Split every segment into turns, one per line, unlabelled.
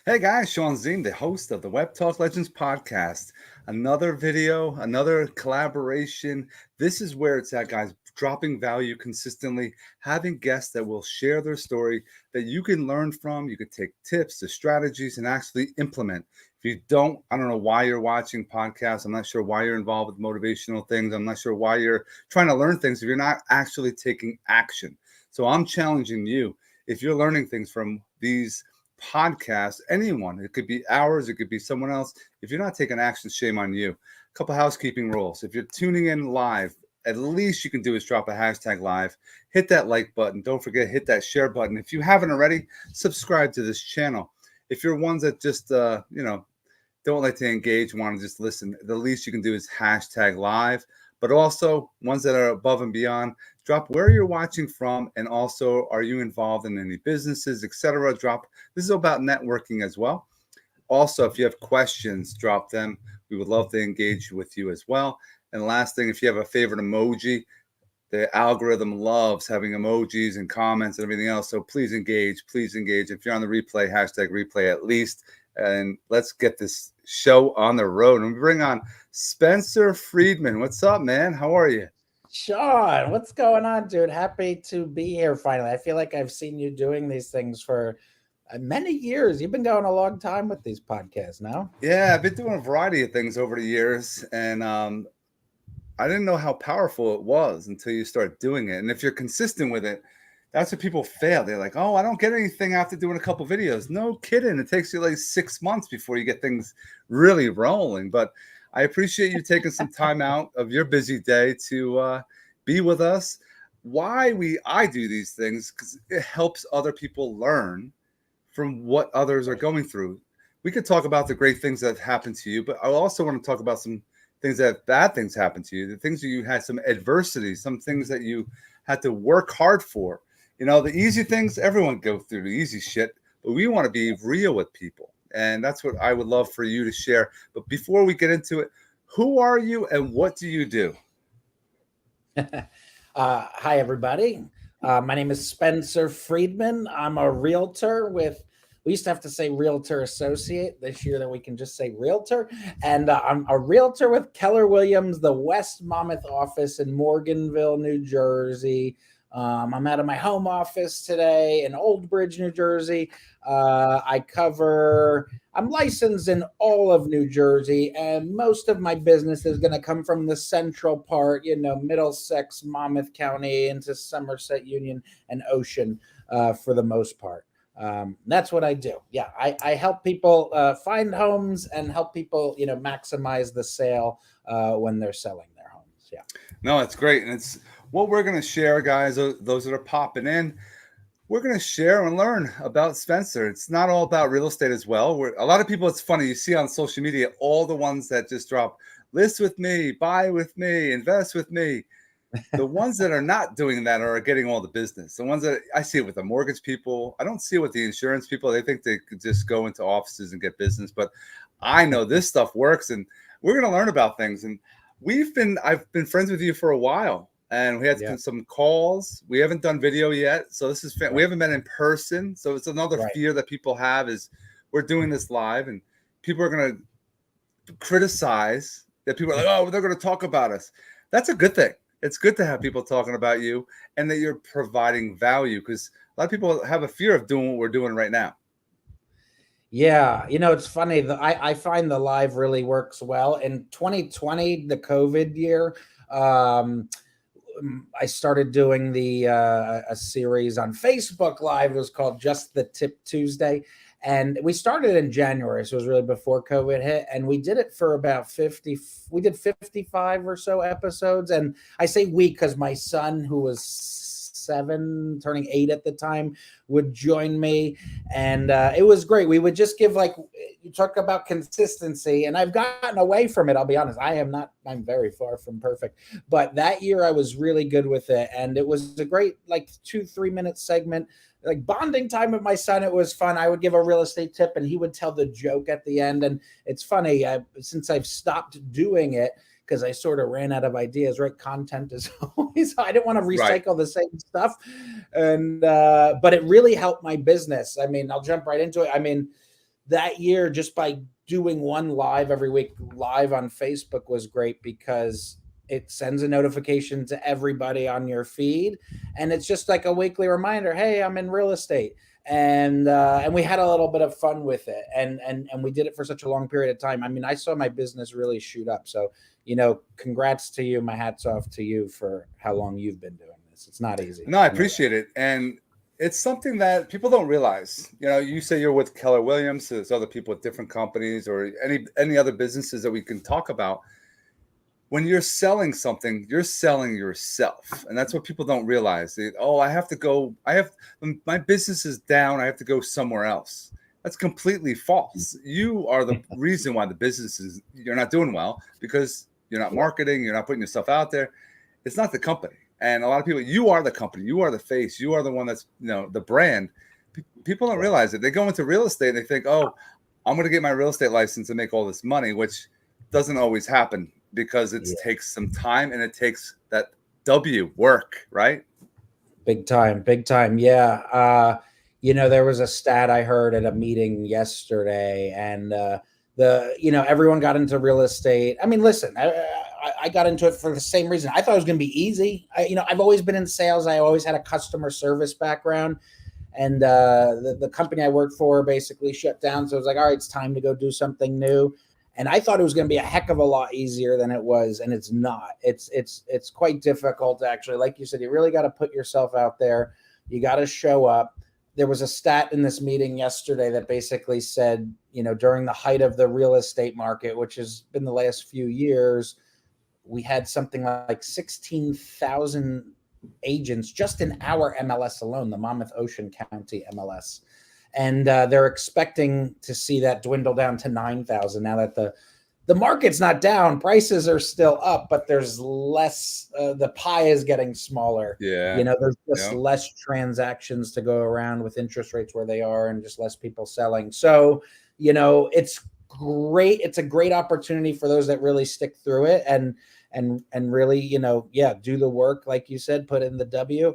Hey guys, Shawn Ziem, the host of the Webtalk Legends Podcast. Another video, another collaboration. This is where it's at, guys. Dropping value consistently, having guests that will share their story that you can learn from. You can take tips, the strategies, and actually implement. If you don't, I don't know why you're watching podcasts. I'm not sure why you're involved with motivational things. I'm not sure why you're trying to learn things if you're not actually taking action. So I'm challenging you. If you're learning things from these podcast, anyone, it could be ours, it could be someone else. If you're not taking action, shame on you. A couple housekeeping rules. If you're tuning in live, at least you can do is drop a hashtag live, hit that like button. Don't forget, hit that share button. If you haven't already, subscribe to this channel. If you're ones that just, don't like to engage, want to just listen, the least you can do is hashtag live. But also ones that are above and beyond, drop where you're watching from, and also are you involved in any businesses, etc. Drop. This is about networking as well. Also, if you have questions, drop them. We would love to engage with you as well. And last thing, if you have a favorite emoji, the algorithm loves having emojis and comments and everything else. So please engage. Please engage. If you're on the replay, hashtag replay at least. And let's get this show on the road. And we bring on Spencer Freedman. What's up, man? How are you?
Shawn, what's going on, dude? Happy to be here finally. I feel like I've seen you doing these things for many years. You've been going a long time with these podcasts now.
Yeah, I've been doing a variety of things over the years. And I didn't know how powerful it was until you start doing it. And if you're consistent with it, that's what people fail. They're like, oh, I don't get anything after doing a couple videos. No kidding. It takes you like 6 months before you get things really rolling. But I appreciate you taking some time out of your busy day to be with us. I do these things because it helps other people learn from what others are going through. We could talk about the great things that happened to you, but I also want to talk about some things that bad things happened to you, the things that you had some adversity, some things that you had to work hard for. You know, the easy things, everyone go through the easy shit, but we want to be real with people. And that's what I would love for you to share. But before we get into it, who are you and what do you do?
Hi, everybody. My name is Spencer Freedman. I'm a realtor we used to have to say realtor associate this year, that we can just say realtor. And I'm a realtor with Keller Williams, the West Monmouth office in Morganville, New Jersey. I'm out of my home office today in Old Bridge, New Jersey. I'm licensed in all of New Jersey, and most of my business is going to come from the central part, Middlesex, Monmouth County into Somerset, Union, and Ocean for the most part. That's what I do. Yeah, I help people find homes and help people, maximize the sale when they're selling their homes. Yeah.
No, it's great. And it's what we're going to share, guys, those that are popping in. We're going to share and learn about Spencer. It's not all about real estate as well. A lot of people, it's funny, you see on social media, all the ones that just drop, list with me, buy with me, invest with me. The ones that are not doing that are getting all the business. The ones that I see it with the mortgage people, I don't see it with the insurance people. They think they could just go into offices and get business. But I know this stuff works, and we're going to learn about things. And I've been friends with you for a while. And we had some calls. We haven't done video yet. So this is we haven't met in person. So it's another fear that people have is we're doing this live and people are going to criticize that. People are like, oh, they're going to talk about us. That's a good thing. It's good to have people talking about you and that you're providing value, because a lot of people have a fear of doing what we're doing right now.
Yeah, it's funny. I find the live really works well. In 2020, the COVID year, I started doing a series on Facebook Live. It was called Just the Tip Tuesday. And we started in January, so it was really before COVID hit. And we did it for about 55 or so episodes. And I say we because my son, who was 7, turning 8 at the time, would join me. And it was great. We would just give, you talk about consistency, and I've gotten away from it. I'll be honest. I'm very far from perfect, but that year I was really good with it. And it was a great, 2-3 minute segment, like bonding time with my son. It was fun. I would give a real estate tip and he would tell the joke at the end. And it's funny, since I've stopped doing it, because I sort of ran out of ideas, right? Content is always, I didn't want to recycle the same stuff. And, but it really helped my business. I mean, I'll jump right into it. I mean, that year, just by doing one live every week, live on Facebook was great because it sends a notification to everybody on your feed. And it's just like a weekly reminder, hey, I'm in real estate. And we had a little bit of fun with it. And we did it for such a long period of time. I mean, I saw my business really shoot up. So, congrats to you. My hat's off to you for how long you've been doing this. It's not easy.
No, I appreciate it. And it's something that people don't realize. You say you're with Keller Williams. There's other people with different companies or any other businesses that we can talk about. When you're selling something, you're selling yourself. And that's what people don't realize. My business is down. I have to go somewhere else. That's completely false. You are the reason why you're not doing well, because you're not marketing. You're not putting yourself out there. It's not the company. And a lot of people, you are the company. You are the face. You are the one that's, the brand. People don't realize it. They go into real estate and they think, oh, I'm going to get my real estate license and make all this money, which doesn't always happen. Because it takes some time and it takes that work, right?
Big time. Yeah. There was a stat I heard at a meeting yesterday, and everyone got into real estate. I mean, listen, I got into it for the same reason. I thought it was going to be easy. I've always been in sales. I always had a customer service background, and the company I worked for basically shut down. So I was like, all right, it's time to go do something new. And I thought it was going to be a heck of a lot easier than it was, and it's not. It's quite difficult, actually. Like you said, you really got to put yourself out there. You got to show up. There was a stat in this meeting yesterday that basically said, during the height of the real estate market, which has been the last few years, we had something like 16,000 agents just in our MLS alone, the Monmouth Ocean County MLS. And they're expecting to see that dwindle down to 9,000 now that the market's not down. Prices are still up, but there's less. The pie is getting smaller.
Yeah.
There's just less transactions to go around with interest rates where they are and just less people selling. So, it's great. It's a great opportunity for those that really stick through it and really, do the work, like you said, put in the W.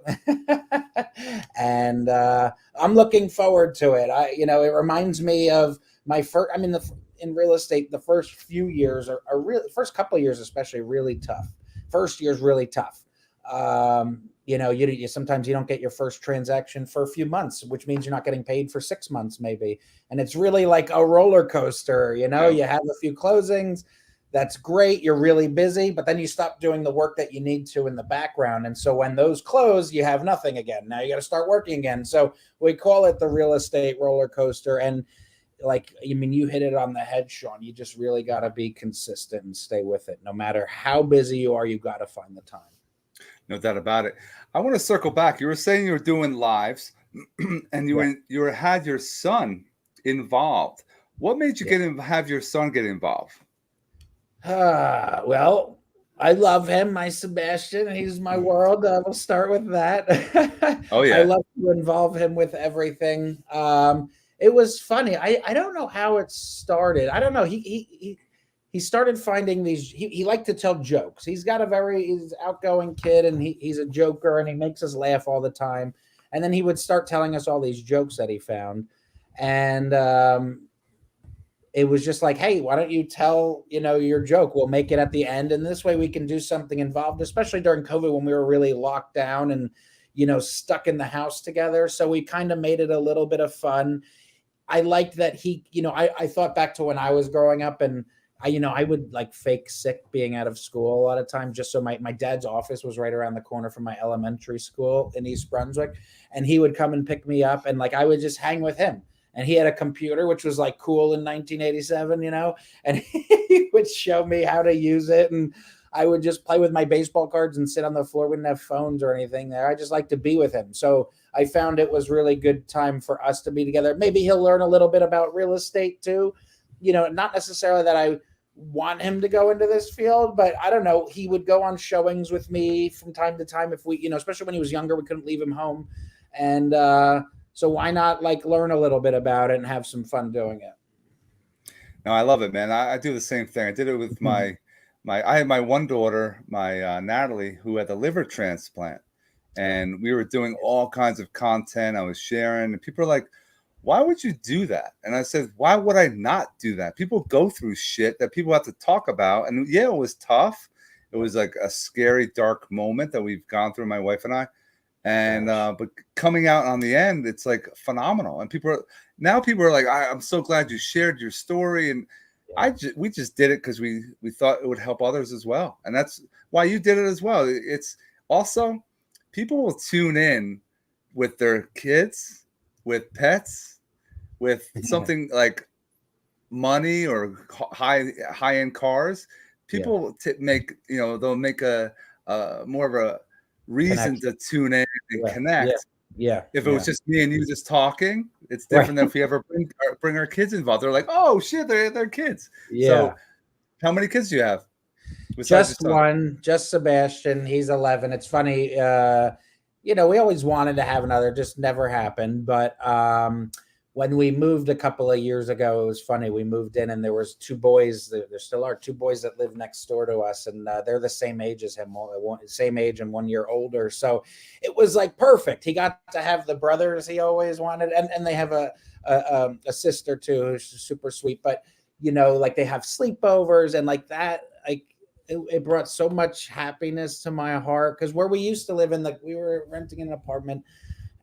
And I'm looking forward to it. It reminds me of my first. I mean, in real estate, the first few years are really, first couple of years especially, really tough. First year is really tough. You sometimes you don't get your first transaction for a few months, which means you're not getting paid for 6 months maybe, and it's really like a roller coaster. You have a few closings. That's great. You're really busy, but then you stop doing the work that you need to in the background. And so when those close, you have nothing again. Now you got to start working again. So we call it the real estate roller coaster. And you hit it on the head, Shawn. You just really got to be consistent and stay with it. No matter how busy you are, you got to find the time.
No doubt about it. I want to circle back. You were saying you were doing lives and you had your son involved. What made you have your son get involved?
Well, I love him, my Sebastian. He's my world. We'll start with that.
Oh, yeah.
I love to involve him with everything. It was funny. I don't know how it started. I don't know. He started finding these. He liked to tell jokes. He's he's outgoing kid, and he's a joker, and he makes us laugh all the time. And then he would start telling us all these jokes that he found, and it was just like, hey, why don't you tell, your joke? We'll make it at the end. And this way we can do something involved, especially during COVID when we were really locked down and, stuck in the house together. So we kind of made it a little bit of fun. I liked that he, I thought back to when I was growing up, and I would like fake sick being out of school a lot of times, just so my dad's office was right around the corner from my elementary school in East Brunswick. And he would come and pick me up, and I would just hang with him. And he had a computer, which was cool in 1987, and he would show me how to use it. And I would just play with my baseball cards and sit on the floor. We didn't have phones or anything there. I just like to be with him. So I found it was really good time for us to be together. Maybe he'll learn a little bit about real estate too. Not necessarily that I want him to go into this field, but I don't know. He would go on showings with me from time to time if we, especially when he was younger, we couldn't leave him home. And, so why not learn a little bit about it and have some fun doing it?
No, I love it, man. I do the same thing. I did it with I had my one daughter, Natalie, who had the liver transplant, and we were doing all kinds of content. I was sharing, and people are like, why would you do that? And I said, why would I not do that? People go through shit that people have to talk about. And yeah, it was tough. It was like a scary, dark moment that we've gone through, my wife and I. And but coming out on the end, it's like phenomenal. And people are like, I'm so glad you shared your story. And we just did it because we thought it would help others as well. And that's why you did it as well. It's also, people will tune in with their kids, with pets, with something like money or high end cars. People make, they'll make a more of a reason to tune in and connect. If it was just me and you just talking, it's different than if we ever bring our kids involved. They're like, oh shit, they're kids. So how many kids do you have?
Just one, just Sebastian. He's 11. It's funny. We always wanted to have another, just never happened. But when we moved a couple of years ago, it was funny. We moved in and there was two boys. There still are two boys that live next door to us, and they're the same age as him, same age and 1 year older. So it was like perfect. He got to have the brothers he always wanted, and they have a sister too, who's super sweet. But like they have sleepovers and like that. Like it brought so much happiness to my heart, because where we used to live we were renting an apartment.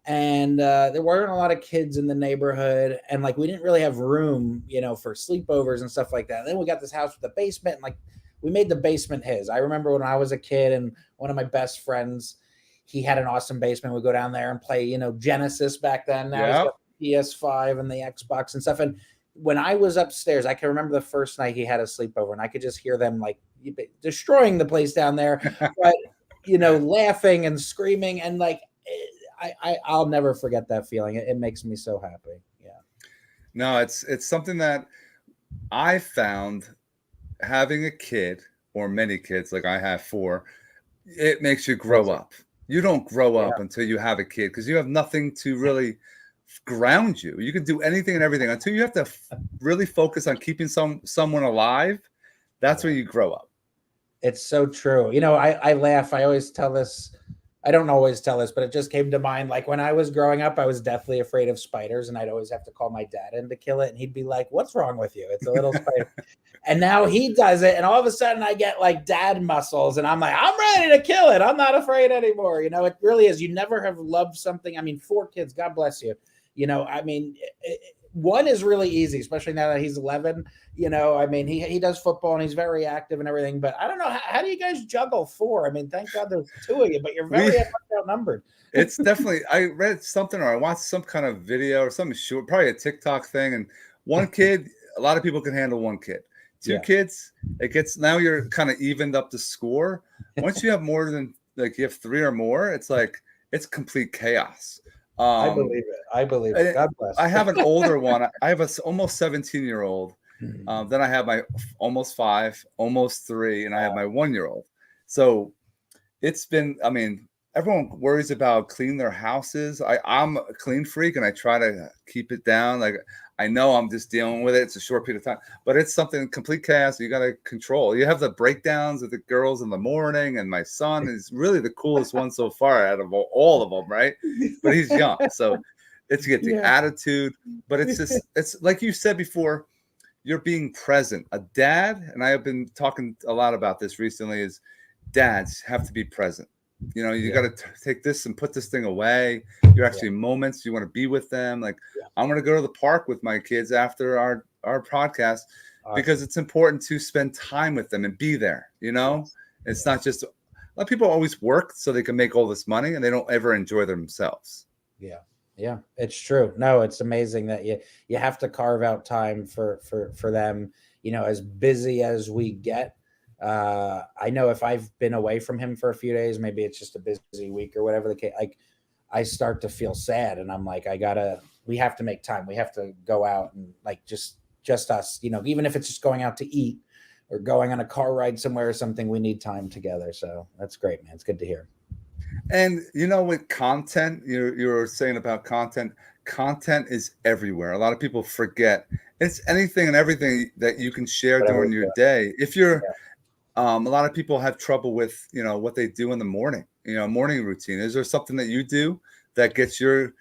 And there weren't a lot of kids in the neighborhood, and like we didn't really have room, for sleepovers and stuff like that. And then we got this house with a basement, and like we made the basement his. I remember when I was a kid, and one of my best friends, he had an awesome basement. We'd go down there and play, Genesis back then. Now he's got the PS5 and the Xbox and stuff. And when I was upstairs, I can remember the first night he had a sleepover, and I could just hear them like destroying the place down there, but laughing and screaming, and like. I'll never forget that feeling. It makes me so happy. Yeah.
No, it's something that I found, having a kid or many kids, like I have 4, it makes you grow up. You don't grow up until you have a kid, because you have nothing to really ground you. You can do anything and everything until you have to really focus on keeping someone alive. That's when you grow up.
It's so true. I laugh. I always tell this. I don't always tell this, but it just came to mind. Like when I was growing up, I was deathly afraid of spiders, and I'd always have to call my dad in to kill it. And he'd be like, "What's wrong with you? It's a little spider." And now he does it, and all of a sudden I get like dad muscles, and I'm like, I'm ready to kill it. I'm not afraid anymore. It really is. You never have loved something. I mean, 4 kids, God bless you. One is really easy, especially now that he's 11. I mean, he does football and he's very active and everything. But I don't know, how do you guys juggle 4? I mean, thank God there's 2 of you, but you're very outnumbered.
It's definitely. I read something, or I watched some kind of video or something short, probably a TikTok thing, and one kid. A lot of people can handle one kid. 2 kids, it gets, now you're kind of evened up the score. Once you have more than, like, you have 3 or more, it's like it's complete chaos.
I believe it. God bless.
I have an older one. I have almost 17-year-old. Then I have my almost 5, almost 3, and I have my 1-year-old. So it's been, I mean, everyone worries about cleaning their houses. I'm a clean freak, and I try to keep it down. Like, I know I'm just dealing with it. It's a short period of time, but it's something complete chaos you got to control. You have the breakdowns with the girls in the morning, and my son is really the coolest one so far out of all of them, right? But he's young, so it's get the attitude. But it's just, it's like you said before, you're being present. A dad, and I have been talking a lot about this recently, is dads have to be present. You got to take this and put this thing away. You're actually moments you want to be with them. Like, I'm going to go to the park with my kids after our podcast, because it's important to spend time with them and be there. It's not just, a lot of people always work so they can make all this money, and they don't ever enjoy themselves.
Yeah, it's true. No, it's amazing that you have to carve out time for them. As busy as we get. I know if I've been away from him for a few days, maybe it's just a busy week or whatever the case, like I start to feel sad, and I'm like, we have to make time. We have to go out, and like just us, even if it's just going out to eat or going on a car ride somewhere or something, we need time together. So that's great, man. It's good to hear.
And with content, you were saying about content is everywhere. A lot of people forget it's anything and everything that you can share during your day. If you're a lot of people have trouble with, what they do in the morning, morning routine. Is there something that you do that gets your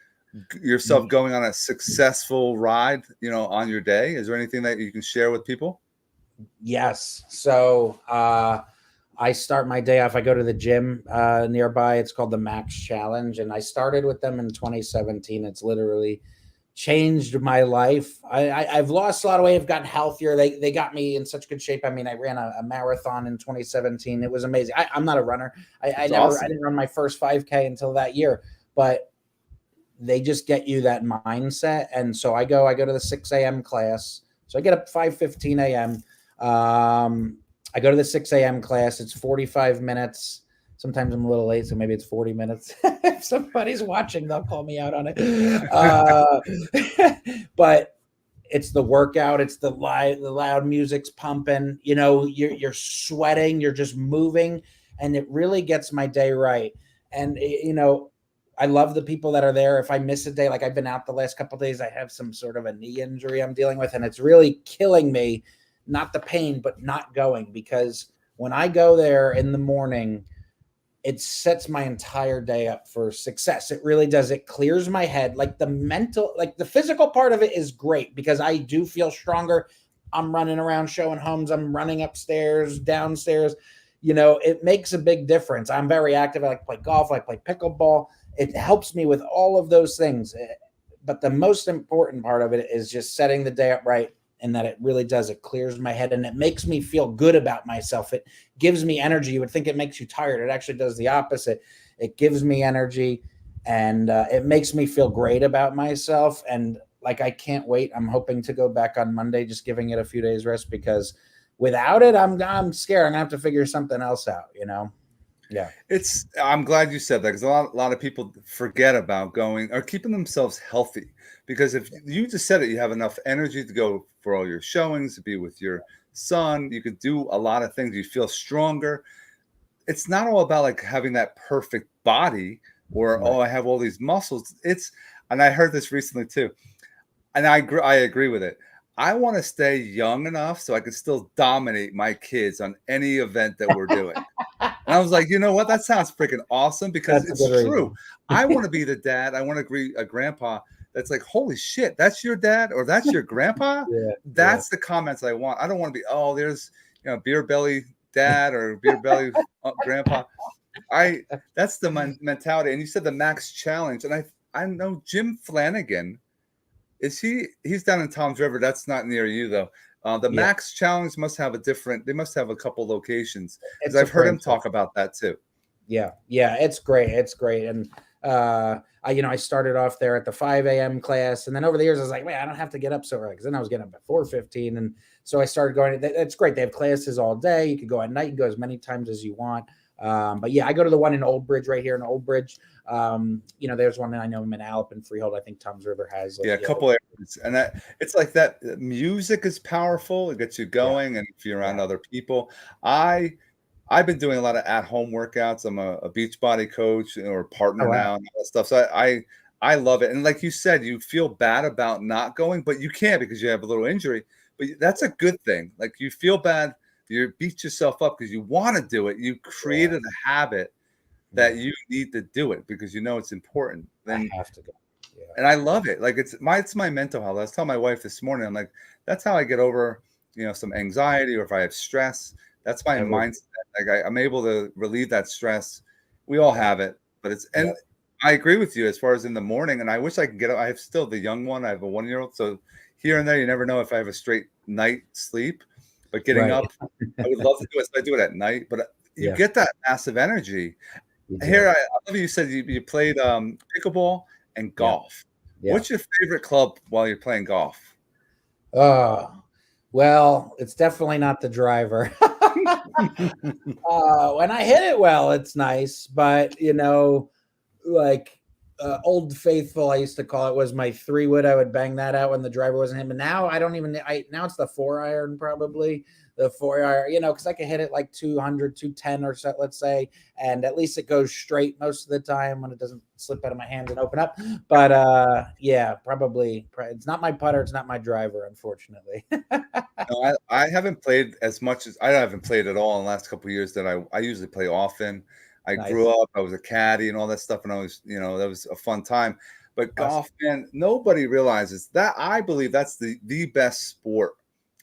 yourself going on a successful ride, on your day? Is there anything that you can share with people?
Yes. So I start my day off. I go to the gym nearby. It's called the Max Challenge, and I started with them in 2017. It's literally changed my life. I've lost a lot of weight. I've gotten healthier. They got me in such good shape. I mean, I ran a marathon in 2017. It was amazing. I'm not a runner. I didn't run my first 5K until that year, but they just get you that mindset. And so I go to the 6 a.m. class. So I get up 5:15 a.m. I go to the 6 a.m. class. It's 45 minutes. Sometimes I'm a little late, so maybe it's 40 minutes. If somebody's watching, they'll call me out on it. But it's the workout. It's the loud music's pumping. You're sweating. You're just moving, and it really gets my day right. And I love the people that are there. If I miss a day, like I've been out the last couple of days, I have some sort of a knee injury I'm dealing with, and it's really killing me. Not the pain, but not going, because when I go there in the morning, it sets my entire day up for success. It really does. It clears my head. Like the physical part of it is great because I do feel stronger. I'm running around showing homes. I'm running upstairs, downstairs. It makes a big difference. I'm very active. I like to play golf. I play pickleball. It helps me with all of those things. But the most important part of it is just setting the day up right. And that it really does. It clears my head and it makes me feel good about myself. It gives me energy. You would think it makes you tired. It actually does the opposite. It gives me energy and it makes me feel great about myself. And like, I can't wait. I'm hoping to go back on Monday, just giving it a few days rest, because without it, I'm scared. I'm gonna have to figure something else out, Yeah.
I'm glad you said that, because a lot of people forget about going or keeping themselves healthy. Because if you just said it, you have enough energy to go for all your showings, to be with your son. You could do a lot of things. You feel stronger. It's not all about like having that perfect body or,
Right.
I have all these muscles. And I heard this recently too. And I agree with it. I want to stay young enough so I can still dominate my kids on any event that we're doing. And I was like, you know what? That sounds freaking awesome, because
That's a
it's
good
true.
reason.
I want to be the dad. I want to be a grandpa that's like, holy shit, that's your dad or that's your grandpa?
Yeah.
That's the comments I want. I don't want to be, there's, beer belly dad or beer belly grandpa. That's the mentality. And you said the Max Challenge. And I know Jim Flanagan. He's down in Tom's River. That's not near you though. The Max Challenge must have they must have a couple locations, because I've heard him talk about that too.
Yeah, it's great. It's great. And I started off there at the 5 a.m. class, and then over the years I was like, wait, I don't have to get up so early, because then I was getting up at 4:15, and so I started going. It's great. They have classes all day. You could go at night. You can go as many times as you want. But yeah, I go to the one in Old Bridge, right here in Old Bridge. There's one that I know in Alp and Freehold. I think Tom's River has
a couple areas, and it's like that. Music is powerful. It gets you going, and if you're around other people, I've been doing a lot of at-home workouts. I'm a Beachbody coach or partner now and all that stuff. So I love it. And like you said, you feel bad about not going, but you can't because you have a little injury. But that's a good thing. Like, you feel bad, you beat yourself up because you want to do it. You created a habit that you need to do it because it's important. Then
I have to go. Yeah.
And I love it. Like, it's my mental health. I was telling my wife this morning, I'm like, that's how I get over, some anxiety, or if I have stress. That's my mindset. Like, I'm able to relieve that stress. We all have it, but and I agree with you as far as in the morning. And I wish I could get up. I have still the young one. I have a 1-year-old. So here and there, you never know if I have a straight night sleep. But getting up, I would love to do it. So I do it at night. But you get that massive energy. Here, I love you said you played pickleball and golf. Yeah. What's your favorite club while you're playing golf?
Well, it's definitely not the driver. When I hit it well, it's nice, but Old Faithful, I used to call it, was my 3-wood. I would bang that out when the driver wasn't him. But now now it's the 4-iron, probably the 4-iron, because I can hit it like 200, 210 or so, let's say, and at least it goes straight most of the time when it doesn't slip out of my hands and open up. But probably it's not my putter, it's not my driver, unfortunately.
No, I haven't played as much as I haven't played at all in the last couple of years. That I usually play often. I grew up, I was a caddy and all that stuff, and I was, that was a fun time. But golf, man, nobody realizes that. I believe that's the best sport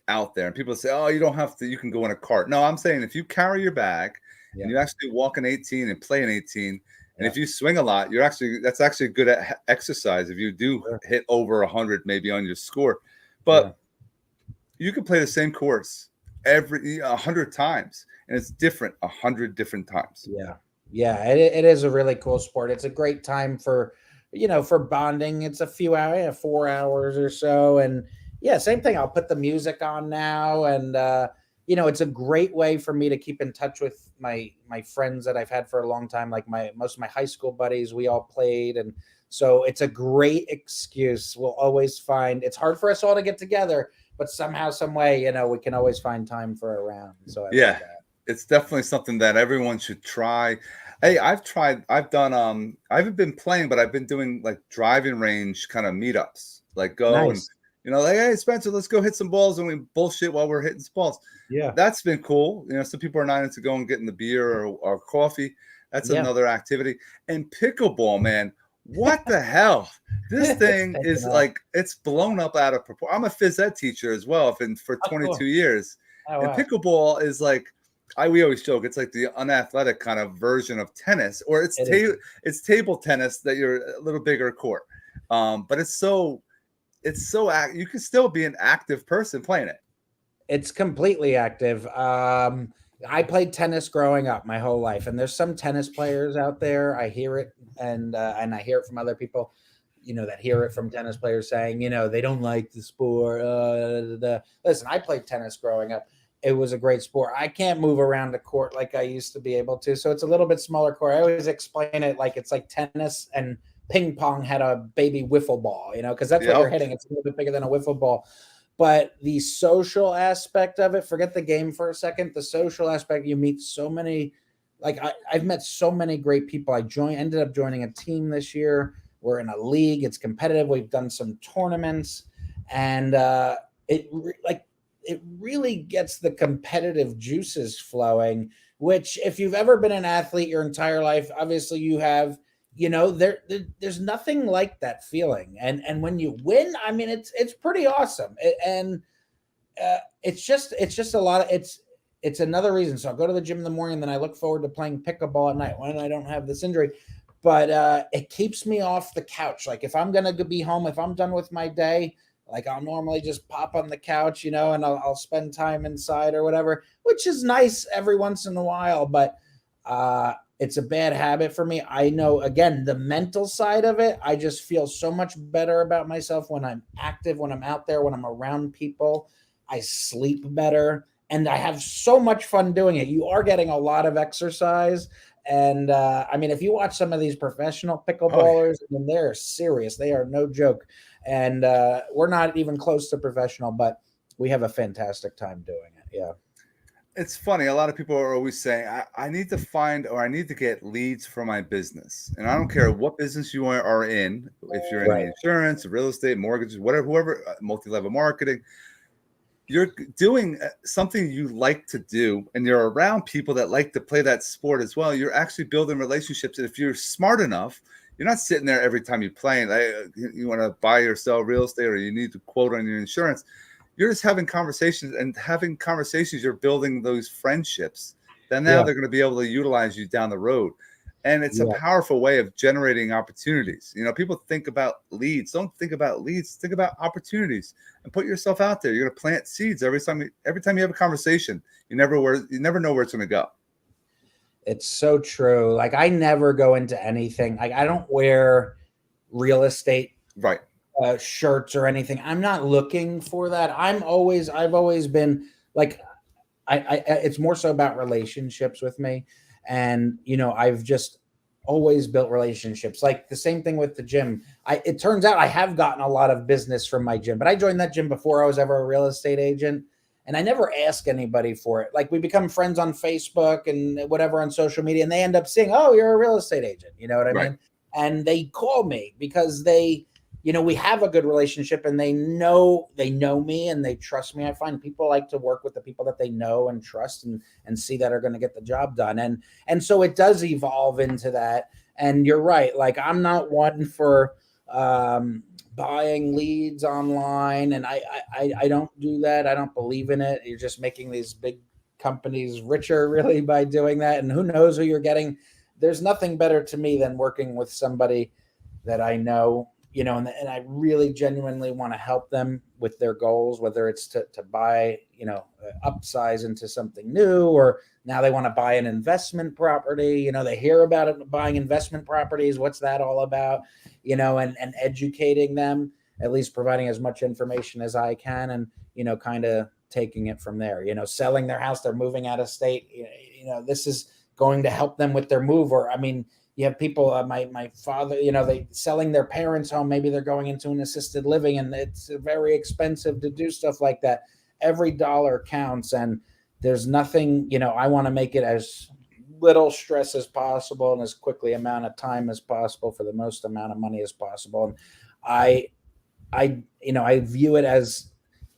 out there. And people say, oh, you don't have to, you can go in a cart. No, I'm saying if you carry your bag and you actually walk an 18 and play an 18, and if you swing a lot, that's actually good at exercise if you do hit over 100 maybe on your score. But you can play the same course 100 times, and it's different 100 different times.
It is a really cool sport. It's a great time for for bonding. It's a few hours, 4 hours or so, and same thing. I'll put the music on now, and it's a great way for me to keep in touch with my friends that I've had for a long time. Like most of my high school buddies, we all played, and so it's a great excuse. We'll always find, it's hard for us all to get together, but somehow, some way, we can always find time for a round. So
it's definitely something that everyone should try. Hey, I haven't been playing, but I've been doing like driving range kind of meetups, like and like, hey, Spencer, let's go hit some balls, and we bullshit while we're hitting some balls. That's been cool. Some people are not into going and getting the beer or coffee. That's another activity. And pickleball, man, what the hell? This thing is like, it's blown up out of proportion. I'm a phys ed teacher as well for 22 years. And pickleball is like, we always joke, it's like the unathletic kind of version of tennis, or it's table tennis that you're a little bigger court. But it's so you can still be an active person playing it.
It's completely active. I played tennis growing up my whole life, and there's some tennis players out there. I hear it, and I hear it from other people, that hear it from tennis players saying, they don't like the sport. Listen, I played tennis growing up. It was a great sport. I can't move around the court like I used to be able to, so it's a little bit smaller court. I always explain it like it's like tennis and ping pong had a baby wiffle ball, because that's what you're hitting. It's a little bit bigger than a wiffle ball. But the social aspect of it, forget the game for a second. The social aspect, you meet so many, like I've met so many great people. Ended up joining a team this year. We're in a league. It's competitive. We've done some tournaments, and it really gets the competitive juices flowing, which if you've ever been an athlete your entire life, obviously you have, there's nothing like that feeling. And when you win, I mean, it's pretty awesome. It's just a lot of, it's another reason. So I'll go to the gym in the morning, then I look forward to playing pickleball at night when I don't have this injury, but it keeps me off the couch. Like if I'm going to be home, if I'm done with my day, like I'll normally just pop on the couch, and I'll spend time inside or whatever, which is nice every once in a while, but it's a bad habit for me. I know, again, the mental side of it, I just feel so much better about myself when I'm active, when I'm out there, when I'm around people. I sleep better, and I have so much fun doing it. You are getting a lot of exercise. And I mean, if you watch some of these professional pickleballers, I mean, they're serious. They are no joke. And we're not even close to professional, but we have a fantastic time doing it. Yeah.
It's funny. A lot of people are always saying, I need to find, or I need to get leads for my business. And I don't care what business you are in, if you're in insurance, real estate, mortgages, whatever, whoever, multi-level marketing, you're doing something you like to do, and you're around people that like to play that sport as well. You're actually building relationships. And if you're smart enough, you're not sitting there every time you play. You want to buy or sell real estate, or you need to quote on your insurance. You're just having conversations, you're building those friendships. Then now they're going to be able to utilize you down the road. And it's a powerful way of generating opportunities. People think about leads. Don't think about leads. Think about opportunities and put yourself out there. You're going to plant seeds every time you have a conversation. You never know where it's going to go.
It's so true. Like I never go into anything. Like I don't wear real estate shirts or anything. I'm not looking for that. I've always been like, it's more so about relationships with me. And, I've just always built relationships. Like the same thing with the gym. It turns out I have gotten a lot of business from my gym, but I joined that gym before I was ever a real estate agent. And I never ask anybody for it. Like we become friends on Facebook and whatever on social media, and they end up saying, "Oh, you're a real estate agent." You know what I mean? And they call me because we have a good relationship, and they know me and they trust me. I find people like to work with the people that they know and trust and see that are going to get the job done. And so it does evolve into that. And you're right. Like I'm not one for buying leads online. And I don't do that. I don't believe in it. You're just making these big companies richer really by doing that. And who knows who you're getting. There's nothing better to me than working with somebody that I know, and I really genuinely want to help them with their goals, whether it's to buy, upsize into something new, or now they want to buy an investment property. They hear about it, buying investment properties. What's that all about? And educating them, at least providing as much information as I can, and, kind of taking it from there, selling their house, they're moving out of state. This is going to help them with their move. Or, I mean, you have people, my father, they selling their parents' home. Maybe they're going into an assisted living, and it's very expensive to do stuff like that. Every dollar counts, and there's nothing, I want to make it as little stress as possible and as quickly amount of time as possible for the most amount of money as possible. And I view it as,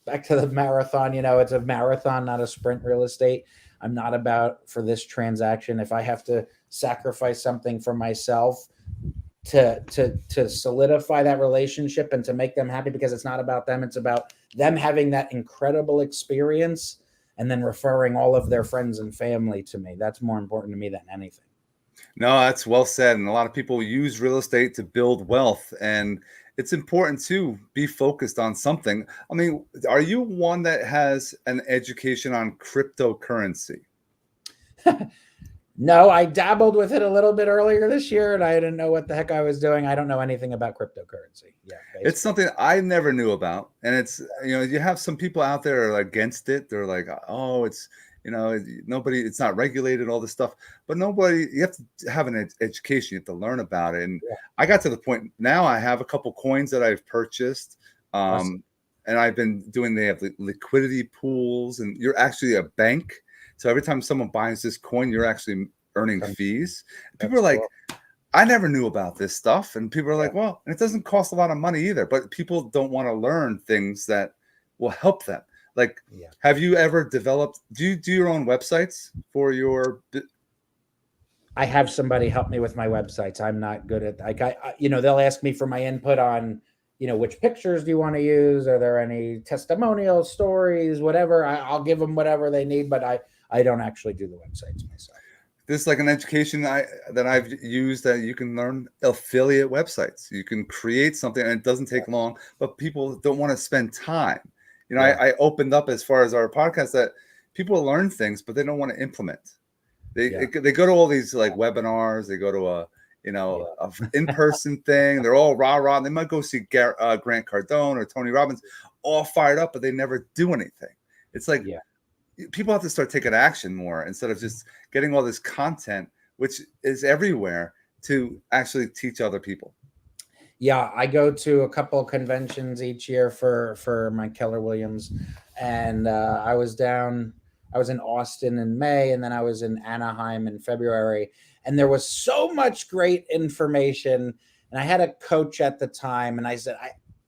back to the marathon, it's a marathon, not a sprint. Real estate. I'm not about, for this transaction, if I have to sacrifice something for myself to solidify that relationship and to make them happy, because it's not about them. It's about them having that incredible experience and then referring all of their friends and family to me. That's more important to me than anything.
No, that's well said. And a lot of people use real estate to build wealth, and it's important to be focused on something. I mean, are you one that has an education on cryptocurrency?
No, I dabbled with it a little bit earlier this year, and I didn't know what the heck I was doing. I don't know anything about cryptocurrency. Yeah, basically.
It's something I never knew about. And it's, you have some people out there are against it. They're like, oh, it's, nobody, it's not regulated, all this stuff. But nobody, you have to have an education. You have to learn about it. And I got to the point now, I have a couple coins that I've purchased.
Awesome.
And I've been doing, they have liquidity pools, and you're actually a bank. So every time someone buys this coin, you're actually earning fees. People are like, I never knew about this stuff. And people are like, well, and it doesn't cost a lot of money either, but people don't want to learn things that will help them. Like, have you ever developed, do you do your own websites for your?
I have somebody help me with my websites. I'm not good at, like, they'll ask me for my input on, which pictures do you want to use? Are there any testimonial stories, whatever? I'll give them whatever they need, but I don't actually do the websites myself.
This is like an education that I've used, that you can learn affiliate websites. You can create something, and it doesn't take long, but people don't want to spend time. I opened up, as far as our podcast, that people learn things, but they don't want to implement. They go to all these like webinars. They go to a in-person thing. They're all rah-rah. They might go see Grant Cardone or Tony Robbins, all fired up, but they never do anything. It's like, people have to start taking action more, instead of just getting all this content, which is everywhere, to actually teach other people.
Yeah, I go to a couple of conventions each year for my Keller Williams, and I was in Austin in May, and then I was in Anaheim in February, and there was so much great information. And I had a coach at the time, and I said,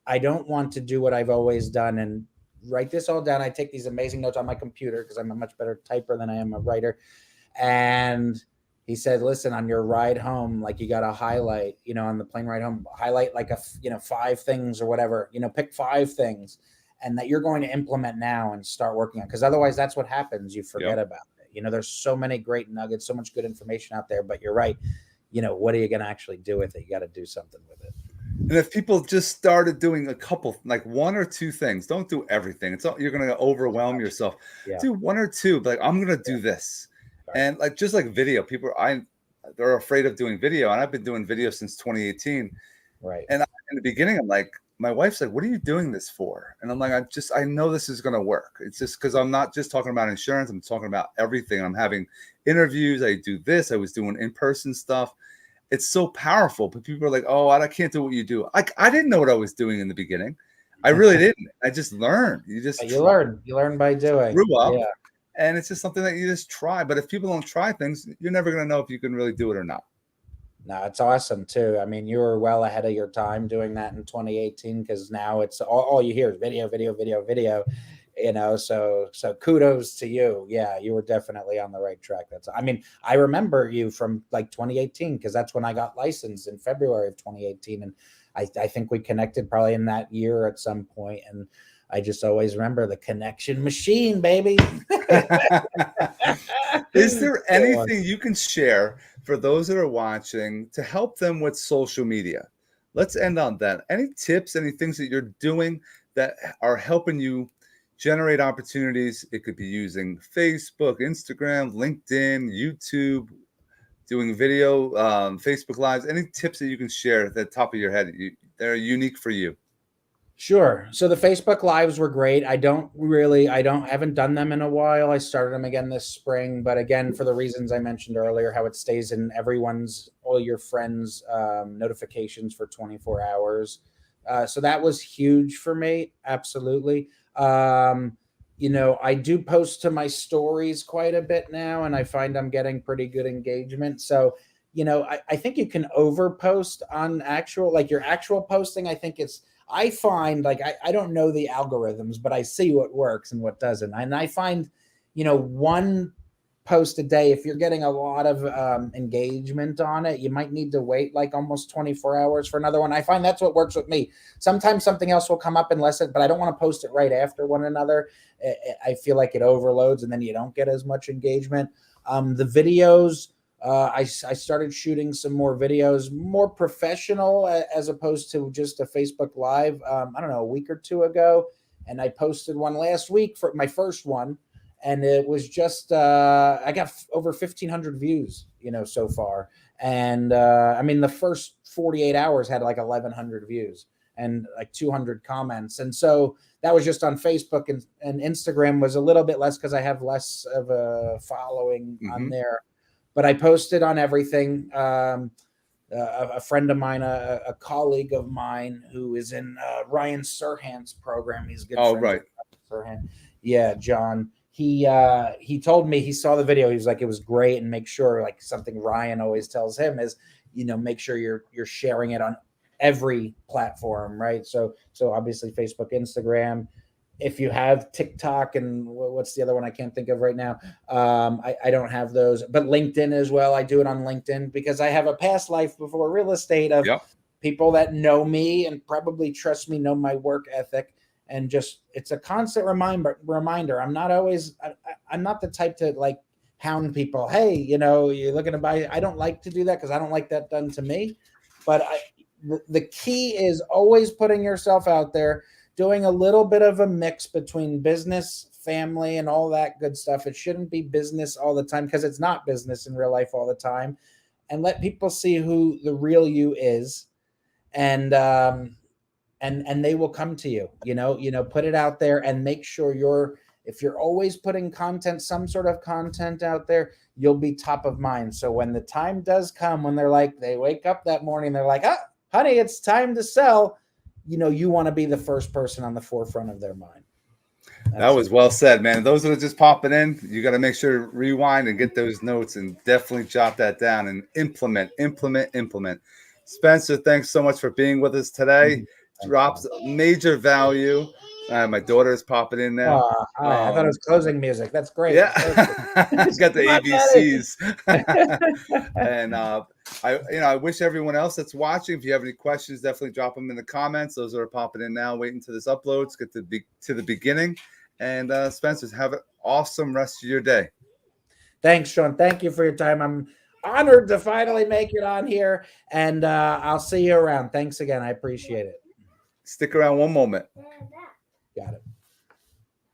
I don't want to do what I've always done and write this all down. I take these amazing notes on my computer because I'm a much better typer than I am a writer. And he said, listen, on your ride home, like, you got to highlight, on the plane ride home, highlight like 5 things or whatever, pick 5 things, and that you're going to implement now and start working on. Because otherwise that's what happens. You forget about it. There's so many great nuggets, so much good information out there, but you're right. What are you going to actually do with it? You got to do something with it.
And if people just started doing a couple, like 1 or 2 things, don't do everything. You're going to overwhelm yourself. Do 1 or 2, like, I'm going to do this. And like, just like video, people they're afraid of doing video. And I've been doing video since 2018.
Right.
And in the beginning, I'm like, my wife's like, what are you doing this for? And I'm like, I know this is going to work. It's just because I'm not just talking about insurance. I'm talking about everything. I'm having interviews. I do this. I was doing in-person stuff. It's so powerful, but people are like, oh, I can't do what you do. I didn't know what I was doing in the beginning. I really didn't. I just learned. You
learn by doing.
Grew up. Yeah. And it's just something that you just try. But if people don't try things, you're never going to know if you can really do it or not.
No, it's awesome too. I mean, you were well ahead of your time doing that in 2018, because now it's all you hear is video. So kudos to you. Yeah, you were definitely on the right track. I remember you from like 2018, because that's when I got licensed in February of 2018. And I think we connected probably in that year at some point, and I just always remember the connection machine, baby.
Is there anything you can share for those that are watching to help them with social media? Let's end on that. Any tips, any things that you're doing that are helping you generate opportunities? It could be using Facebook, Instagram, LinkedIn, YouTube, doing video, Facebook Lives. Any tips that you can share at the top of your head that are unique for you?
Sure. So the Facebook Lives were great. I haven't done them in a while. I started them again this spring, but again, for the reasons I mentioned earlier, how it stays in all your friends' notifications for 24 hours. So that was huge for me. Absolutely. I do post to my stories quite a bit now, and I find I'm getting pretty good engagement. So, I think you can over post on your actual posting. I find I don't know the algorithms, but I see what works and what doesn't. And I find, one post a day, if you're getting a lot of engagement on it, you might need to wait like almost 24 hours for another one. I find that's what works with me. Sometimes something else will come up but I don't want to post it right after one another. I feel like it overloads and then you don't get as much engagement. The videos, I started shooting some more videos, more professional as opposed to just a Facebook Live, I don't know, a week or two ago. And I posted one last week for my first one. And it was just, I got over 1,500 views, so far. And the first 48 hours had like 1,100 views and like 200 comments. And so that was just on Facebook, and Instagram was a little bit less because I have less of a following on there. But I posted on everything. A friend of mine, a colleague of mine who is in Ryan Serhant's program. He's a good friend.
Right.
Serhant. Yeah, John. He told me he saw the video. He was like, it was great, and make sure, like something Ryan always tells him is, make sure you're sharing it on every platform, right? So obviously Facebook, Instagram. If you have TikTok and what's the other one I can't think of right now, I don't have those, but LinkedIn as well. I do it on LinkedIn because I have a past life before real estate of people that know me and probably trust me, know my work ethic. And just, it's a constant reminder. I'm not the type to like hound people. Hey, you're looking to buy. I don't like to do that because I don't like that done to me. But the key is always putting yourself out there, doing a little bit of a mix between business, family, and all that good stuff. It shouldn't be business all the time because it's not business in real life all the time. And let people see who the real you is. And they will come to you, put it out there and make sure if you're always putting some sort of content out there, you'll be top of mind. So when the time does come, when they wake up that morning, they're like, honey, it's time to sell. You want to be the first person on the forefront of their mind.
That was well said, man. Those that are just popping in, you got to make sure to rewind and get those notes and definitely jot that down and implement. Spencer, thanks so much for being with us today. Drops major value. My daughter is popping in now.
I thought it was closing music. That's great.
Yeah, got the ABCs. And I wish everyone else that's watching, if you have any questions, definitely drop them in the comments. Those are popping in now, waiting till this uploads. Get to the beginning. And Spencer, have an awesome rest of your day.
Thanks, Shawn. Thank you for your time. I'm honored to finally make it on here, and I'll see you around. Thanks again. I appreciate it.
Stick around one moment.
Got it.